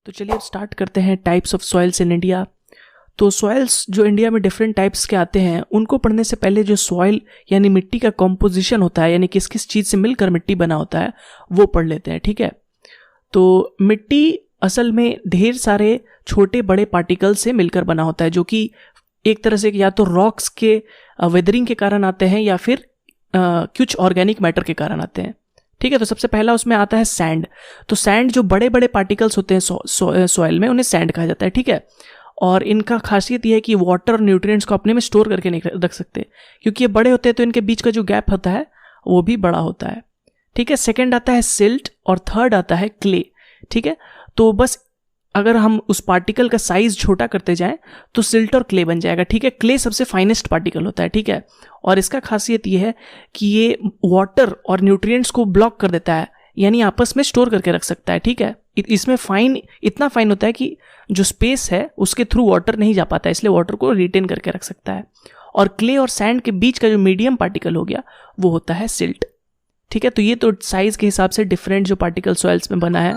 तो चलिए अब स्टार्ट करते हैं types of soils in India. तो सॉइल्स जो इंडिया में डिफरेंट टाइप्स के आते हैं उनको पढ़ने से पहले जो सॉइल यानी मिट्टी का कॉम्पोजिशन होता है, यानी किस किस चीज़ से मिलकर मिट्टी बना होता है, वो पढ़ लेते हैं। ठीक है, तो मिट्टी असल में ढेर सारे छोटे बड़े पार्टिकल्स से मिलकर बना होता है, जो कि एक तरह से या तो रॉक्स के वेदरिंग के कारण आते हैं या फिर कुछ ऑर्गेनिक मैटर के कारण आते हैं। ठीक है, तो सबसे पहला उसमें आता है सैंड। तो सैंड जो बड़े बड़े पार्टिकल्स होते हैं सॉइल में, उन्हें सैंड कहा जाता है। ठीक है, और इनका खासियत यह है कि वाटर और न्यूट्रिएंट्स को अपने में स्टोर करके नहीं रख सकते, क्योंकि ये बड़े होते हैं तो इनके बीच का जो गैप होता है वो भी बड़ा होता है। ठीक है, सेकंड आता है सिल्ट और थर्ड आता है क्ले। ठीक है, तो बस अगर हम उस पार्टिकल का साइज छोटा करते जाएं तो सिल्ट और क्ले बन जाएगा। ठीक है, क्ले सबसे फाइनेस्ट पार्टिकल होता है। ठीक है, और इसका खासियत यह है कि ये वाटर और न्यूट्रिएंट्स को ब्लॉक कर देता है, यानी आपस में स्टोर करके रख सकता है। ठीक है, इसमें इतना फाइन होता है कि जो स्पेस है उसके थ्रू वाटर नहीं जा पाता है, इसलिए वाटर को रिटेन करके रख सकता है। और क्ले और सैंड के बीच का जो मीडियम पार्टिकल हो गया वो होता है सिल्ट। ठीक है, तो ये तो साइज के हिसाब से डिफरेंट जो पार्टिकल सॉइल्स में बना है।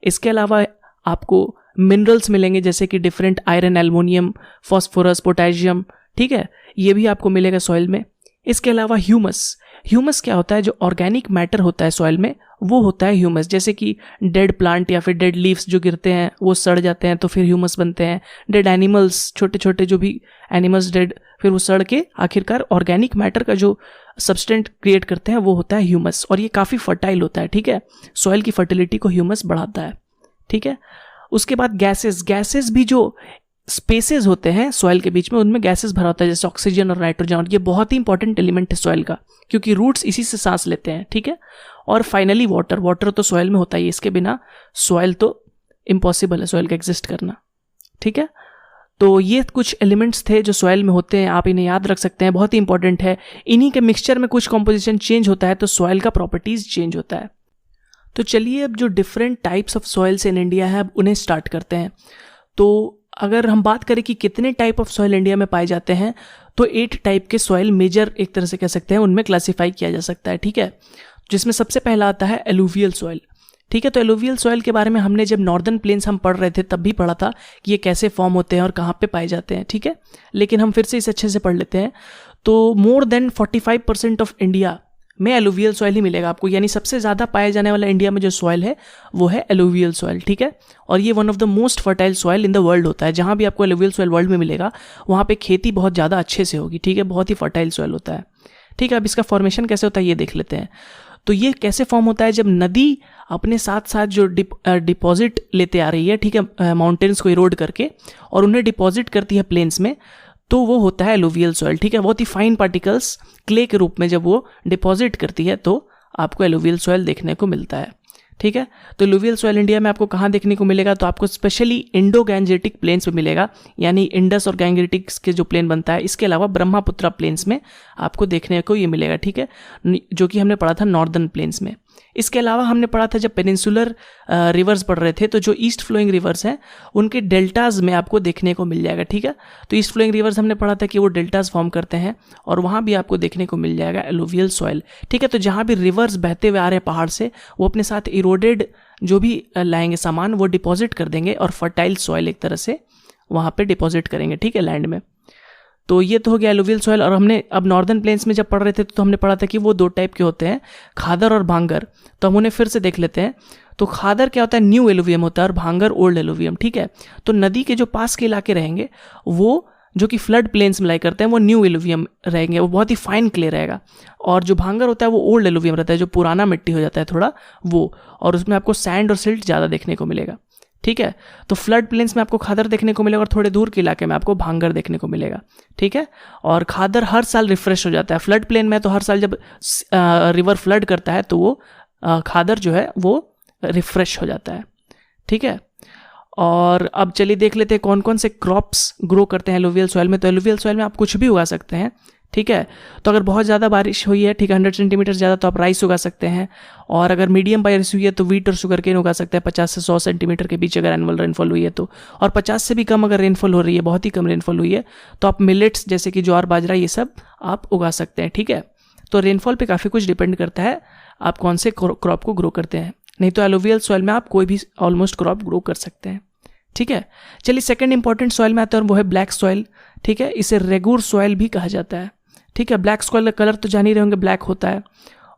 इसके अलावा आपको मिनरल्स मिलेंगे, जैसे कि different iron, aluminium, phosphorus, potassium. ठीक है, ये भी आपको मिलेगा सॉइल में। इसके अलावा ह्यूमस क्या होता है? जो ऑर्गेनिक मैटर होता है सॉइल में वो होता है ह्यूमस। जैसे कि डेड प्लांट या फिर डेड लीव्स जो गिरते हैं वो सड़ जाते हैं तो फिर ह्यूमस बनते हैं। डेड एनिमल्स, छोटे छोटे जो भी एनिमल्स डेड, फिर वो सड़ के आखिरकार ऑर्गेनिक मैटर का जो सब्सटेंट क्रिएट करते हैं वो होता है ह्यूमस, और ये काफ़ी फर्टाइल होता है। ठीक है, सॉइल की फर्टिलिटी को ह्यूमस बढ़ाता है। ठीक है, उसके बाद गैसेस भी जो स्पेसेस होते हैं सॉइल के बीच में, उनमें गैसेस भरा होता है, जैसे ऑक्सीजन और नाइट्रोजन, और ये बहुत ही इंपॉर्टेंट एलिमेंट है सॉइल का, क्योंकि रूट्स इसी से सांस लेते हैं। ठीक है, और फाइनली वाटर तो सॉइल में होता ही है, इसके बिना सॉइल तो इम्पॉसिबल है सॉइल का एग्जिस्ट करना। ठीक है, तो ये कुछ एलिमेंट्स थे जो सॉइल में होते हैं, आप इन्हें याद रख सकते हैं, बहुत ही इंपॉर्टेंट है। इन्हीं के मिक्सचर में कुछ कॉम्पोजिशन चेंज होता है तो सॉइल का प्रॉपर्टीज चेंज होता है। तो चलिए अब जो different types of soils in India है अब उन्हें स्टार्ट करते हैं। तो अगर हम बात करें कि कितने टाइप ऑफ सॉइल इंडिया में पाए जाते हैं, तो 8 टाइप के सॉइल मेजर एक तरह से कह सकते हैं उनमें क्लासिफाई किया जा सकता है। ठीक है, जिसमें सबसे पहला आता है एलुवियल सॉइल। ठीक है, तो एलुवियल सॉइल के बारे में हमने जब नॉर्दर्न प्लेन्स हम पढ़ रहे थे तब भी पढ़ा था कि ये कैसे फॉर्म होते हैं और कहाँ पे पाए जाते हैं। ठीक है, लेकिन हम फिर से इसे अच्छे से पढ़ लेते हैं। तो मोर देन 45% ऑफ इंडिया में एलुवियल सॉइल ही मिलेगा आपको, यानी सबसे ज़्यादा पाया जाने वाला इंडिया में जो सॉइल है वो है एलुवियल सॉइल। ठीक है, और ये one of the most fertile soil in the world होता है। जहाँ भी आपको एलुवियल सॉइल वर्ल्ड में मिलेगा वहाँ पे खेती बहुत ज़्यादा अच्छे से होगी। ठीक है, बहुत ही फर्टाइल सॉइल होता है। ठीक है, अब इसका फॉर्मेशन कैसे होता है ये देख लेते हैं। तो ये कैसे फॉर्म होता है? जब नदी अपने साथ साथ जो डिपॉजिट लेते आ रही है, ठीक है, माउंटेन्स को इरोड करके, और उन्हें डिपॉजिट करती है प्लेन्स में, तो वो होता है एलुवियल सॉइल। ठीक है, बहुत ही फाइन पार्टिकल्स क्ले के रूप में जब वो डिपॉजिट करती है तो आपको एलुवियल सॉइल देखने को मिलता है। ठीक है, तो एलुवियल सॉइल इंडिया में आपको कहाँ देखने को मिलेगा? तो आपको स्पेशली इंडो गैंजेटिक प्लेन्स में मिलेगा, यानी इंडस और गैंजेटिक्स के जो प्लेन बनता है, इसके अलावा ब्रह्मपुत्रा प्लेन्स में आपको देखने को ये मिलेगा। ठीक है, जो कि हमने पढ़ा था नॉर्दर्न प्लेन्स में। इसके अलावा हमने पढ़ा था जब पेनिनसुलर रिवर्स पढ़ रहे थे, तो जो ईस्ट फ्लोइंग रिवर्स हैं उनके डेल्टाज में आपको देखने को मिल जाएगा। ठीक है, तो ईस्ट फ्लोइंग रिवर्स हमने पढ़ा था कि वो डेल्टाज फॉर्म करते हैं और वहाँ भी आपको देखने को मिल जाएगा एलुवियल सॉइल। ठीक है, तो जहाँ भी रिवर्स बहते हुए आ रहे हैं पहाड़ से, वो अपने साथ इरोडेड जो भी लाएंगे सामान वो डिपॉजिट कर देंगे और फर्टाइल सॉइल एक तरह से वहाँ पे डिपॉजिट करेंगे। ठीक है, लैंड में। तो ये तो हो गया एलुवियल सॉइल। और हमने अब नॉर्दर्न प्लेन्स में जब पढ़ रहे थे तो हमने पढ़ा था कि वो 2 टाइप के होते हैं, खादर और भांगर। तो हम उन्हें फिर से देख लेते हैं। तो खादर क्या होता है? न्यू एलुवियम होता है, और भांगर ओल्ड एलुवियम। ठीक है, तो नदी के जो पास के इलाके रहेंगे वो जो कि फ्लड प्लेन्स में लाई करते हैं वो न्यू एलुवियम रहेंगे, वो बहुत ही फाइन क्ले रहेगा। और जो भांगर होता है वो ओल्ड एलुवियम रहता है, जो पुराना मिट्टी हो जाता है थोड़ा वो, और उसमें आपको सैंड और सिल्ट ज़्यादा देखने को मिलेगा। ठीक है, तो फ्लड प्लेन्स में आपको खादर देखने को मिलेगा और थोड़े दूर के इलाके में आपको भांगर देखने को मिलेगा। ठीक है, और खादर हर साल रिफ्रेश हो जाता है। फ्लड प्लेन में तो हर साल जब रिवर फ्लड करता है तो वो खादर जो है वो रिफ्रेश हो जाता है। ठीक है, और अब चलिए देख लेते हैं कौन कौन से क्रॉप्स ग्रो करते हैं एलुवियल सॉइल में। तो एलुवियल सॉइल में आप कुछ भी उगा सकते हैं। ठीक है, तो अगर बहुत ज़्यादा बारिश हुई है, ठीक है, 100 सेंटीमीटर ज़्यादा, तो आप राइस उगा सकते हैं। और अगर मीडियम बारिश हुई है तो वीट और शुगर केन उगा सकते हैं 50 से 100 सेंटीमीटर के बीच अगर एनुअल रेनफॉल हुई है तो। और 50 से भी कम अगर रेनफॉल हो रही है, बहुत ही कम रेनफॉल हुई है, तो आप मिलेट्स जैसे कि ज्वार बाजरा ये सब आप उगा सकते हैं। ठीक है, तो रेनफॉल पे काफ़ी कुछ डिपेंड करता है आप कौन से क्रॉप को ग्रो करते हैं। नहीं तो एलुवियल सॉइल में आप कोई भी ऑलमोस्ट क्रॉप ग्रो कर सकते हैं। ठीक है, चलिए सेकंड इंपॉर्टेंट सॉइल में आते हैं और वो है ब्लैक सॉइल। ठीक है, इसे रेगुर सॉइल भी कहा जाता है। ठीक है, ब्लैक सॉइल का कलर तो जान ही रहे होंगे, ब्लैक होता है,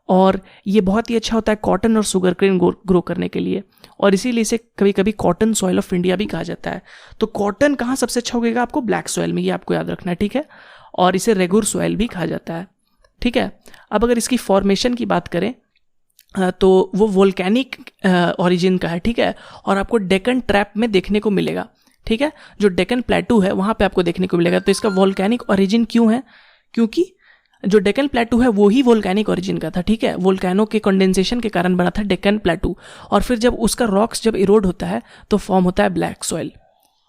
और ये बहुत ही अच्छा होता है कॉटन और शुगर केन ग्रो करने के लिए, और इसीलिए इसे कभी कभी कॉटन सॉइल ऑफ इंडिया भी कहा जाता है। तो कॉटन कहाँ सबसे अच्छा उगेगा आपको? ब्लैक सॉइल में, ये आपको याद रखना है। ठीक है, और इसे रेगुर सॉइल भी कहा जाता है। ठीक है, अब अगर इसकी फॉर्मेशन की बात करें तो वो वोल्केनिक ओरिजिन का है। ठीक है, और आपको डेक्कन ट्रैप में देखने को मिलेगा। ठीक है, जो डेक्कन प्लेटू है वहाँ पे आपको देखने को मिलेगा। तो इसका वोल्केनिक ओरिजिन क्यों है? क्योंकि जो डेक्कन प्लेटू है वो ही वोल्केनिक ओरिजिन का था। ठीक है, वोल्केनो के कंडेंसेशन के कारण बना था डेक्कन प्लेटू, और फिर जब उसका रॉक्स जब इरोड होता है तो फॉर्म होता है ब्लैक सॉइल।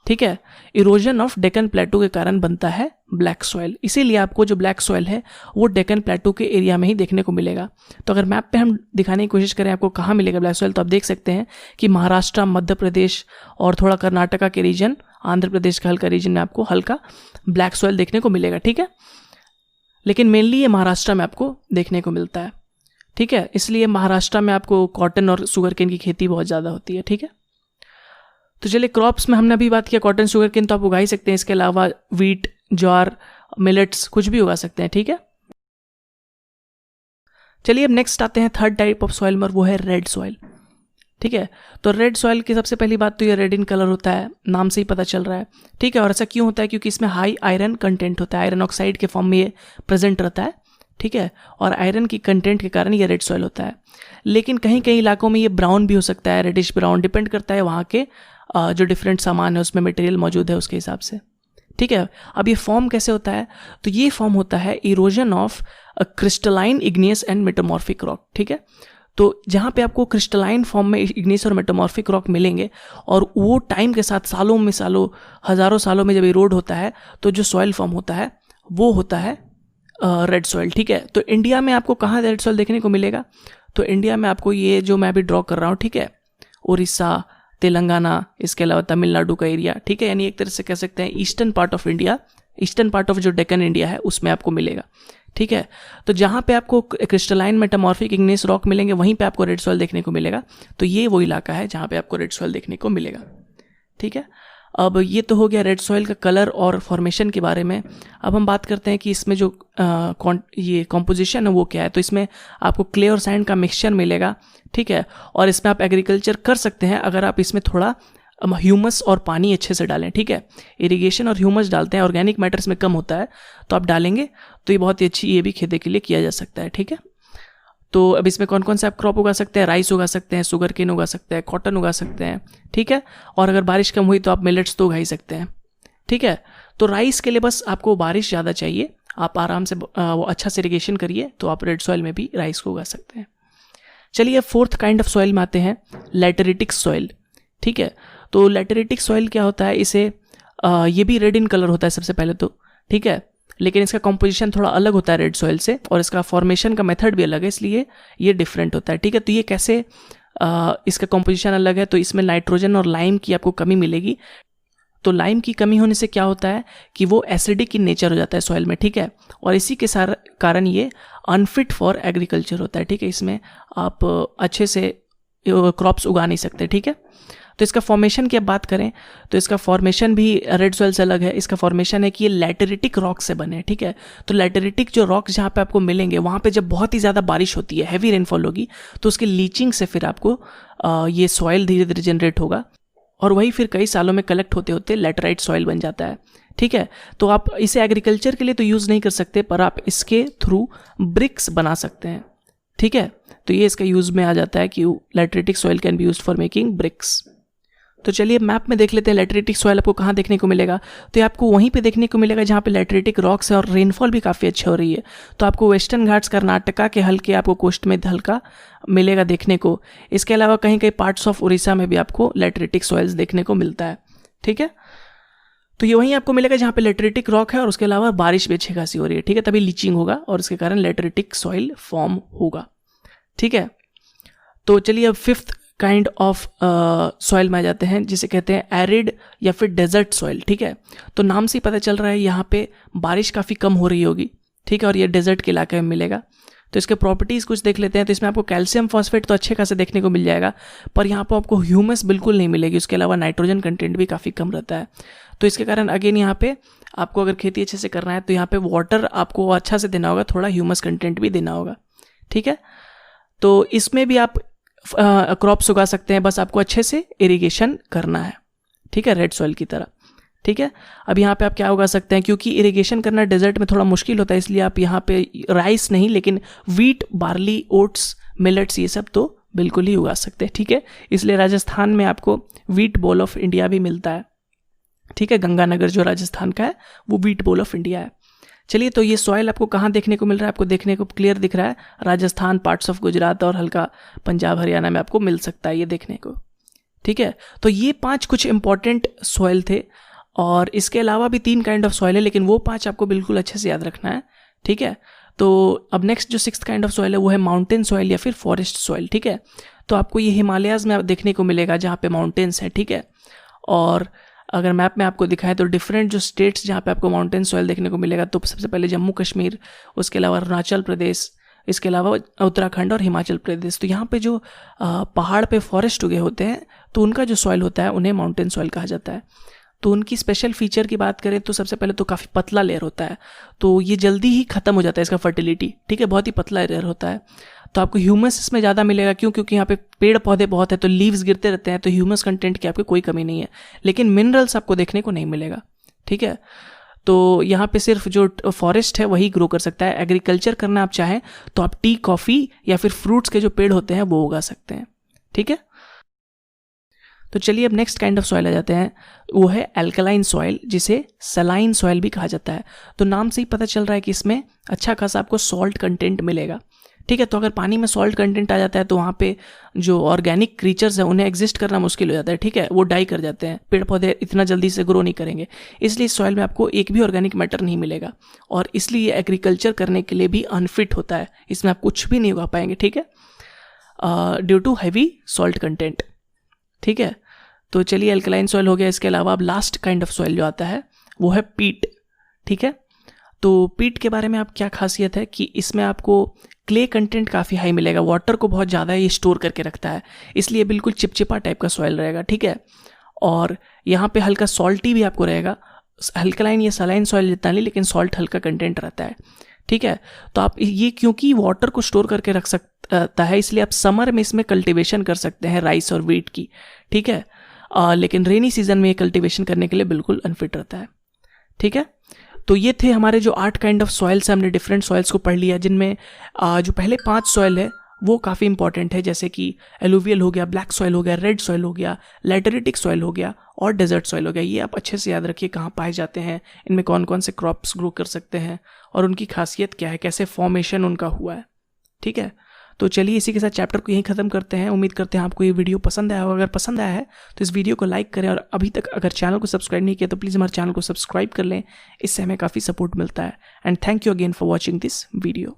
ठीक है, इरोजन ऑफ डेक्कन प्लेटू के कारण बनता है ब्लैक सॉइल, इसीलिए आपको जो ब्लैक सॉइल है वो डेक्कन प्लेटू के एरिया में ही देखने को मिलेगा। तो अगर मैप पे हम दिखाने की कोशिश करें आपको कहाँ मिलेगा ब्लैक सॉइल, तो आप देख सकते हैं कि महाराष्ट्र, मध्य प्रदेश और थोड़ा कर्नाटका के रीजन, आंध्र प्रदेश का हल्का रीजन में आपको हल्का ब्लैक सॉइल देखने को मिलेगा। ठीक है, लेकिन मेनली ये महाराष्ट्र में आपको देखने को मिलता है। ठीक है, इसलिए महाराष्ट्र में आपको कॉटन और शुगर केन की खेती बहुत ज़्यादा होती है। ठीक है, तो चलिए क्रॉप्स में हमने अभी बात किया कॉटन, शुगर केन तो आप उगा ही सकते हैं, इसके अलावा वीट, ज्वार, मिलेट्स कुछ भी उगा सकते हैं। ठीक है, चलिए अब नेक्स्ट आते हैं थर्ड टाइप ऑफ सॉइल में, और वो है रेड सॉइल। ठीक है, तो रेड सॉइल की सबसे पहली बात तो ये रेड इन कलर होता है, नाम से ही पता चल रहा है। ठीक है, और ऐसा क्यों होता है? क्योंकि इसमें हाई आयरन कंटेंट होता है, आयरन ऑक्साइड के फॉर्म में ये प्रेजेंट रहता है। ठीक है, और आयरन की कंटेंट के कारण ये रेड सॉइल होता है। लेकिन कहीं कहीं इलाकों में ये ब्राउन भी हो सकता है, रेडिश ब्राउन, डिपेंड करता है वहाँ के जो डिफरेंट सामान है उसमें मटेरियल मौजूद है उसके हिसाब से। ठीक है, अब ये फॉर्म कैसे होता है? तो ये फॉर्म होता है erosion of crystalline, igneous and metamorphic rock. ठीक है, तो जहाँ पे आपको क्रिस्टलाइन फॉर्म में इग्नियस और मेटामॉर्फिक रॉक मिलेंगे, और वो टाइम के साथ सालों में, हज़ारों सालों में जब इरोड होता है तो जो सॉइल फॉर्म होता है वो होता है रेड सॉइल। ठीक है, तो इंडिया में आपको कहाँ रेड सॉइल देखने को मिलेगा? तो इंडिया में आपको ये जो मैं अभी ड्रॉ कर रहा हूँ, ठीक है, उड़ीसा, तेलंगाना, इसके अलावा तमिलनाडु का एरिया। ठीक है, यानी एक तरह से कह सकते हैं eastern part of India, eastern part of जो डेक्कन इंडिया है उसमें आपको मिलेगा। ठीक है, तो जहाँ पे आपको क्रिस्टलाइन मेटामॉर्फिक इग्नियस रॉक मिलेंगे वहीं पे आपको रेड सॉइल देखने को मिलेगा। तो ये वो इलाका है जहाँ पे आपको रेड सॉइल देखने को मिलेगा। ठीक है, अब ये तो हो गया रेड सॉइल का कलर और फॉर्मेशन के बारे में। अब हम बात करते हैं कि इसमें जो ये कॉम्पोजिशन है वो क्या है। तो इसमें आपको क्ले और सैंड का मिक्सचर मिलेगा। ठीक है, और इसमें आप एग्रीकल्चर कर सकते हैं अगर आप इसमें थोड़ा ह्यूमस और पानी अच्छे से डालें। ठीक है, इरिगेशन और ह्यूमस डालते हैं, ऑर्गेनिक मैटर इसमें कम होता है, तो आप डालेंगे तो ये बहुत ही अच्छी, ये भी खेती के लिए किया जा सकता है। ठीक है, तो अब इसमें कौन कौन से आप क्रॉप उगा सकते हैं? राइस उगा सकते हैं, शुगर केन उगा सकते हैं, कॉटन उगा सकते हैं। ठीक है, और अगर बारिश कम हुई तो आप मिलेट्स तो उगा ही सकते हैं। ठीक है, तो राइस के लिए बस आपको बारिश ज़्यादा चाहिए, आप आराम से वो अच्छा से इरिगेशन करिए तो आप रेड सॉइल में भी राइस को उगा सकते हैं। चलिए फोर्थ काइंड ऑफ सॉइल में आते हैं, लैटेरिटिक सॉइल। ठीक है, तो लैटेरिटिक सॉइल क्या होता है? इसे ये भी रेड इन कलर होता है सबसे पहले तो। ठीक है, लेकिन इसका कॉम्पोजिशन थोड़ा अलग होता है रेड सॉइल से, और इसका फॉर्मेशन का मेथड भी अलग है, इसलिए ये डिफरेंट होता है। ठीक है, तो ये कैसे इसका कॉम्पोजिशन अलग है? तो इसमें नाइट्रोजन और लाइम की आपको कमी मिलेगी। तो लाइम की कमी होने से क्या होता है कि वो एसिडिक इन नेचर हो जाता है सॉइल में। ठीक है, और इसी के कारण ये अनफिट फॉर एग्रीकल्चर होता है। ठीक है, इसमें आप अच्छे से क्रॉप्स उगा नहीं सकते। ठीक है, तो इसका फॉर्मेशन की अब बात करें तो इसका फॉर्मेशन भी रेड सॉइल से अलग है। इसका फॉर्मेशन है कि ये लैटेरिटिक रॉक से बने। ठीक है, तो लैटेरिटिक जो रॉक जहाँ पे आपको मिलेंगे वहाँ पे जब बहुत ही ज़्यादा बारिश होती है, हैवी रेनफॉल होगी, तो उसकी लीचिंग से फिर आपको ये सॉइल धीरे धीरे जनरेट होगा, और वही फिर कई सालों में कलेक्ट होते होते लैटेराइट सॉइल बन जाता है। ठीक है, तो आप इसे एग्रीकल्चर के लिए तो यूज़ नहीं कर सकते, पर आप इसके थ्रू ब्रिक्स बना सकते हैं। ठीक है, तो ये इसका यूज़ में आ जाता है कि lateritic soil can be used for making bricks. तो चलिए मैप में देख लेते हैं लैटेरिटिक सॉइल आपको कहाँ देखने को मिलेगा। तो ये आपको वहीं पे देखने को मिलेगा जहाँ पे लैटेरिटिक रॉक्स है और रेनफॉल भी काफ़ी अच्छा हो रही है। तो आपको वेस्टर्न घाट्स, कर्नाटका के हल्के, आपको कोस्ट में हल्का मिलेगा देखने को। इसके अलावा कहीं कहीं पार्ट्स ऑफ उड़ीसा में भी आपको लैटेरिटिक सॉइल्स देखने को मिलता है। ठीक है, तो ये वहीं आपको मिलेगा जहाँ पे लैटेरिटिक रॉक है और उसके अलावा बारिश भी अच्छी खासी हो रही है। ठीक है, तभी लीचिंग होगा और इसके कारण लैटेरिटिक सॉइल फॉर्म होगा। ठीक है, तो चलिए अब फिफ्थ काइंड ऑफ सॉइल में आ जाते हैं जिसे कहते हैं एरिड या फिर डेजर्ट सॉइल। ठीक है, तो नाम से ही पता चल रहा है यहाँ पे बारिश काफ़ी कम हो रही होगी। ठीक है, और ये डेजर्ट के इलाके में मिलेगा। तो इसके प्रॉपर्टीज़ कुछ देख लेते हैं। तो इसमें आपको कैल्शियम फॉस्फेट तो अच्छे खासे देखने को मिल जाएगा, पर यहाँ पर आपको ह्यूमस बिल्कुल नहीं मिलेगी। उसके अलावा नाइट्रोजन कंटेंट भी काफ़ी कम रहता है। तो इसके कारण अगेन यहाँ पे आपको अगर खेती अच्छे से करना है तो यहाँ पे वाटर आपको अच्छा से देना होगा, थोड़ा ह्यूमस कंटेंट भी देना होगा। ठीक है, तो इसमें भी आप क्रॉप्स उगा सकते हैं, बस आपको अच्छे से इरिगेशन करना है। ठीक है, रेड सॉइल की तरह। ठीक है, अब यहाँ पे आप क्या उगा सकते हैं, क्योंकि इरिगेशन करना डेजर्ट में थोड़ा मुश्किल होता है, इसलिए आप यहाँ पे राइस नहीं लेकिन वीट, बार्ली, ओट्स, मिलेट्स ये सब तो बिल्कुल ही उगा सकते हैं। ठीक है, इसलिए राजस्थान में आपको वीट बोल ऑफ इंडिया भी मिलता है। ठीक है, गंगानगर जो राजस्थान का है वो वीट बोल ऑफ इंडिया है। चलिए, तो ये सॉइल आपको कहाँ देखने को मिल रहा है, आपको देखने को क्लियर दिख रहा है राजस्थान, पार्ट्स ऑफ गुजरात और हल्का पंजाब हरियाणा में आपको मिल सकता है ये देखने को। ठीक है, तो ये 5 कुछ इंपॉर्टेंट सॉइल थे, और इसके अलावा भी 3 काइंड ऑफ सॉइल है, लेकिन वो 5 आपको बिल्कुल अच्छे से याद रखना है। ठीक है, तो अब नेक्स्ट जो 6th काइंड ऑफ सॉइल है वो है माउंटेन सॉइल या फिर फॉरेस्ट सॉइल। ठीक है, तो आपको ये हिमालयाज़ में देखने को मिलेगा जहाँ पे माउंटेन्स है। ठीक है, और अगर मैप में आपको दिखाएं तो डिफरेंट जो स्टेट्स जहाँ पे आपको माउंटेन सॉइल देखने को मिलेगा, तो सबसे पहले जम्मू कश्मीर, उसके अलावा अरुणाचल प्रदेश, इसके अलावा उत्तराखंड और हिमाचल प्रदेश। तो यहाँ पे जो पहाड़ पे फॉरेस्ट उगे होते हैं तो उनका जो सॉइल होता है उन्हें माउंटेन सॉइल कहा जाता है। तो उनकी स्पेशल फीचर की बात करें तो सबसे पहले तो काफ़ी पतला लेयर होता है, तो ये जल्दी ही ख़त्म हो जाता है इसका फर्टिलिटी। ठीक है, बहुत ही पतला लेयर होता है, तो आपको ह्यूमस इसमें ज़्यादा मिलेगा। क्यों? क्योंकि यहाँ पे पेड़ पौधे बहुत है, तो लीव्स गिरते रहते हैं, तो ह्यूमस कंटेंट की आपको कोई कमी नहीं है, लेकिन मिनरल्स आपको देखने को नहीं मिलेगा। ठीक है, तो यहाँ पे सिर्फ जो फॉरेस्ट है वही ग्रो कर सकता है। एग्रीकल्चर करना आप चाहें तो आप टी, कॉफ़ी या फिर फ्रूट्स के जो पेड़ होते हैं वो उगा सकते हैं। ठीक है, तो चलिए अब नेक्स्ट काइंड ऑफ सॉइल आ जाते हैं, वो है एल्कलाइन सॉइल, जिसे सलाइन सॉइल भी कहा जाता है। तो नाम से ही पता चल रहा है कि इसमें अच्छा खासा आपको सॉल्ट कंटेंट मिलेगा। ठीक है, तो अगर पानी में सॉल्ट कंटेंट आ जाता है तो वहाँ पे जो ऑर्गेनिक क्रीचर्स हैं उन्हें एग्जिस्ट करना मुश्किल हो जाता है। ठीक है, वो डाई कर जाते हैं, पेड़ पौधे इतना जल्दी से ग्रो नहीं करेंगे, इसलिए सॉइल में आपको एक भी ऑर्गेनिक मैटर नहीं मिलेगा, और इसलिए एग्रीकल्चर करने के लिए भी अनफिट होता है, इसमें आप कुछ भी नहीं उगा पाएंगे। ठीक है, due to heavy salt content. ठीक है, तो चलिए अल्कलाइन सॉइल हो गया। इसके अलावा अब लास्ट काइंड ऑफ सॉइल जो आता है वो है पीट। ठीक है, तो पीट के बारे में आप क्या खासियत है कि इसमें आपको क्ले कंटेंट काफ़ी हाई मिलेगा, वाटर को बहुत ज़्यादा ये स्टोर करके रखता है, इसलिए बिल्कुल चिपचिपा टाइप का सॉइल रहेगा। ठीक है, और यहाँ पे हल्का सॉल्टी भी आपको रहेगा, अल्कलाइन या सलाइन सॉइल जितना नहीं, लेकिन सॉल्ट हल्का कंटेंट रहता है। ठीक है, तो आप ये क्योंकि वाटर को स्टोर करके रख सकता है, इसलिए आप समर में इसमें कल्टीवेशन कर सकते हैं राइस और वीट की। ठीक है, लेकिन रेनी सीजन में ये कल्टीवेशन करने के लिए बिल्कुल अनफिट रहता है। ठीक है, तो ये थे हमारे जो 8 काइंड ऑफ सॉइल्स, हमने डिफरेंट सॉइल्स को पढ़ लिया, जिनमें जो पहले 5 सॉइल है वो काफ़ी इंपॉर्टेंट है, जैसे कि एलुवियल हो गया, ब्लैक सॉइल हो गया, रेड सॉइल हो गया, लैटेरिटिक सॉइल हो गया और डेजर्ट सॉइल हो गया। ये आप अच्छे से याद रखिए कहाँ पाए जाते हैं, इनमें कौन कौन से क्रॉप्स ग्रो कर सकते हैं और उनकी खासियत क्या है, कैसे फॉर्मेशन उनका हुआ है। ठीक है, तो चलिए इसी के साथ चैप्टर को यहीं ख़त्म करते हैं। उम्मीद करते हैं आपको ये वीडियो पसंद आया होगा। अगर पसंद आया है तो इस वीडियो को लाइक करें, और अभी तक अगर चैनल को सब्सक्राइब नहीं किया तो प्लीज़ हमारे चैनल को सब्सक्राइब कर लें, इससे हमें काफ़ी सपोर्ट मिलता है। And thank you again for watching this video.